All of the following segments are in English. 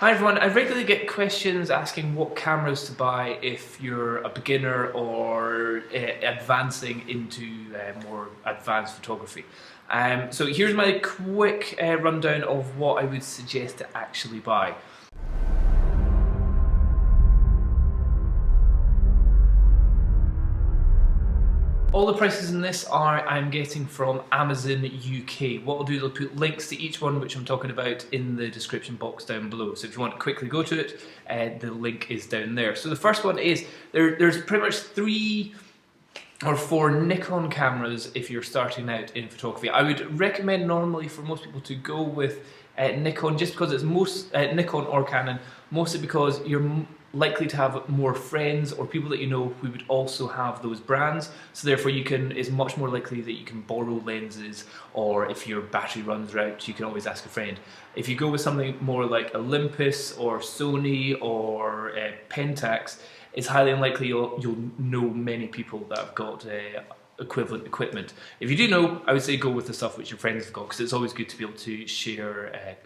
Hi everyone, I regularly get questions asking what cameras to buy if you're a beginner or advancing into more advanced photography. So here's my quick rundown of what I would suggest to actually buy. All the prices in this I'm getting from Amazon UK. What I'll do is I'll put links to each one which I'm talking about in the description box down below. So if you want to quickly go to it, the link is down there. So the first one is, there's pretty much 3 or 4 Nikon cameras if you're starting out in photography. I would recommend normally for most people to go with Nikon, just because it's Nikon or Canon, mostly because you're likely to have more friends or people that you know who would also have those brands, so therefore it's much more likely that you can borrow lenses, or if your battery runs out you can always ask a friend. If you go with something more like Olympus or Sony or Pentax, it's highly unlikely you'll know many people that have got equivalent equipment. If you do know, I would say go with the stuff which your friends have got, because it's always good to be able to share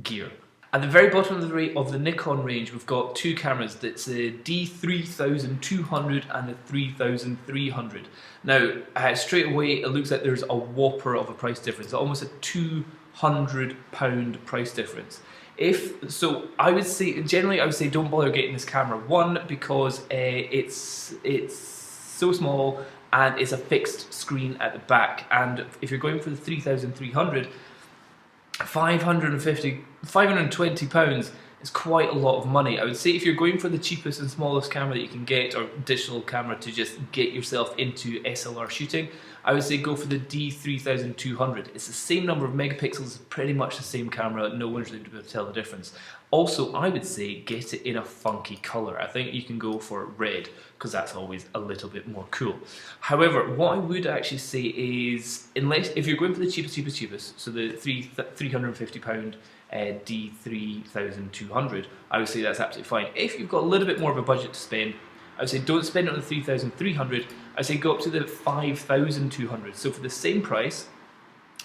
gear. At the very bottom of the Nikon range, we've got 2 cameras. That's the D3200 and the 3300. Now, straight away, it looks like there's a whopper of a price difference, almost a £200 price difference. I would say, generally, I would say don't bother getting this camera. One, because it's so small and it's a fixed screen at the back, and if you're going for the 3300, £520 is quite a lot of money. I would say if you're going for the cheapest and smallest camera that you can get, or digital camera to just get yourself into SLR shooting, I would say go for the D3200. It's the same number of megapixels, pretty much the same camera, no one's really able to tell the difference. Also, I would say get it in a funky colour. I think you can go for red, because that's always a little bit more cool. However, what I would actually say is, if you're going for the cheapest, so the £350 D3200, I would say that's absolutely fine. If you've got a little bit more of a budget to spend, I would say don't spend it on the 3300, I would say go up to the 5200. So for the same price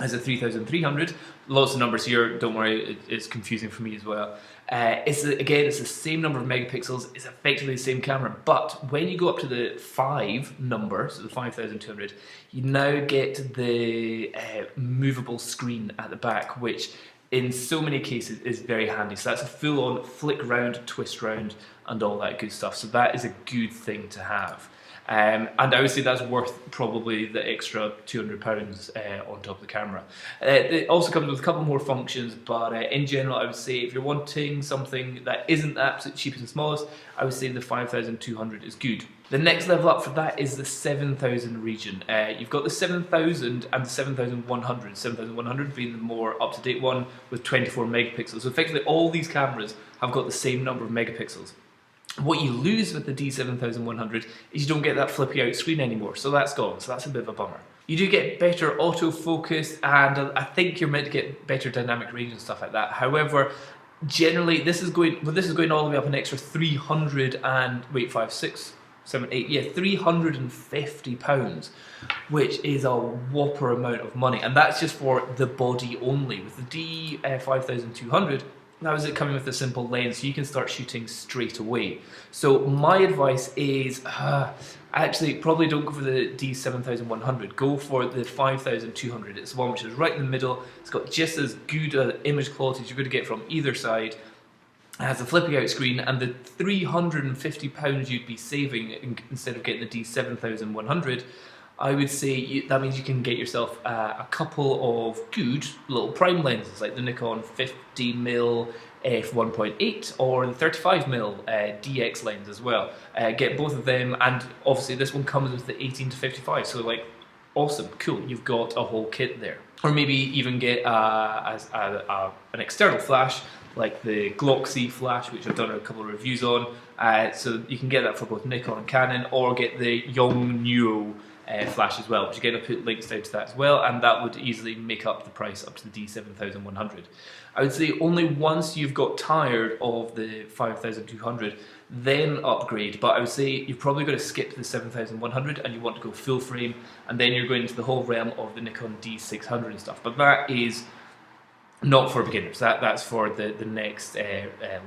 as a 3300, lots of numbers here, don't worry, it's confusing for me as well. Again, it's the same number of megapixels, it's effectively the same camera, but when you go up to the 5 number, so the 5200, you now get the movable screen at the back, which in so many cases is very handy. So that's a full-on flick round, twist round, and all that good stuff. So that is a good thing to have. And I would say that's worth probably the extra £200 on top of the camera. It also comes with a couple more functions, but in general I would say if you're wanting something that isn't the absolute cheapest and smallest, I would say the 5200 is good. The next level up for that is the 7000 region. You've got the 7000 and the 7100. 7100 being the more up-to-date one with 24 megapixels. So effectively all these cameras have got the same number of megapixels. What you lose with the D7100 is you don't get that flippy out screen anymore, so that's gone, so that's a bit of a bummer. You do get better autofocus, and I think you're meant to get better dynamic range and stuff like that. However, generally this is going all the way up an extra £350, which is a whopper amount of money, and that's just for the body only. With the D5200, that was it coming with a simple lens, so you can start shooting straight away. So my advice is, actually probably don't go for the D7100, go for the 5200. It's the one which is right in the middle, it's got just as good image quality as you're going to get from either side. It has a flipping out screen, and the £350 you'd be saving instead of getting the D7100, I would say that means you can get yourself a couple of good little prime lenses, like the Nikon 50mm f1.8 or the 35mm DX lens as well. Get both of them, and obviously this one comes with the 18-55, so like, awesome, cool, you've got a whole kit there. Or maybe even get an external flash, like the Gloxy flash, which I've done a couple of reviews on, so you can get that for both Nikon and Canon, or get the Yongnuo flash as well, which again I'll put links down to that as well, and that would easily make up the price up to the D7100. I would say only once you've got tired of the 5200, then upgrade, but I would say you're probably going to skip the 7100 and you want to go full frame, and then you're going into the whole realm of the Nikon D600 and stuff, but that is not for beginners. That's for the next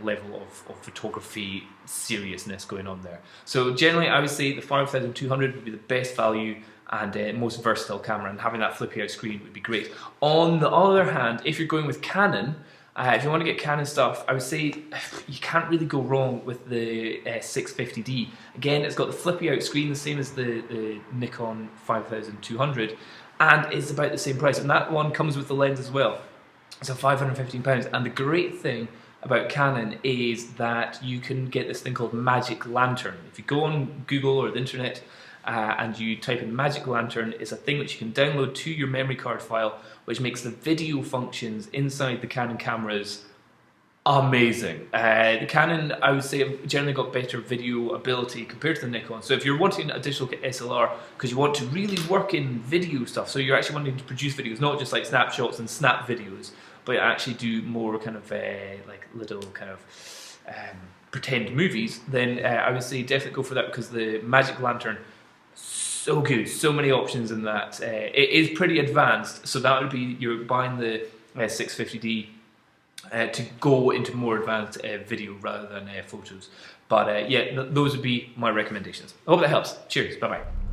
level of photography seriousness going on there. So generally, I would say the 5200 would be the best value and most versatile camera, and having that flippy out screen would be great. On the other hand, if you're going with Canon, if you want to get Canon stuff, I would say you can't really go wrong with the 650D. Again, it's got the flippy out screen, the same as the Nikon 5200, and it's about the same price. And that one comes with the lens as well. So £515. And the great thing about Canon is that you can get this thing called Magic Lantern. If you go on Google or the internet and you type in Magic Lantern, it's a thing which you can download to your memory card file, which makes the video functions inside the Canon cameras amazing. The Canon, I would say, have generally got better video ability compared to the Nikon. So if you're wanting a digital SLR because you want to really work in video stuff, so you're actually wanting to produce videos, not just like snapshots and snap videos, but actually do more kind of like little kind of pretend movies, then I would say definitely go for that, because the Magic Lantern, so good, so many options in that. It is pretty advanced, so that would be, you're buying the 650D to go into more advanced video rather than photos. But yeah, those would be my recommendations. I hope that helps. Cheers, bye bye.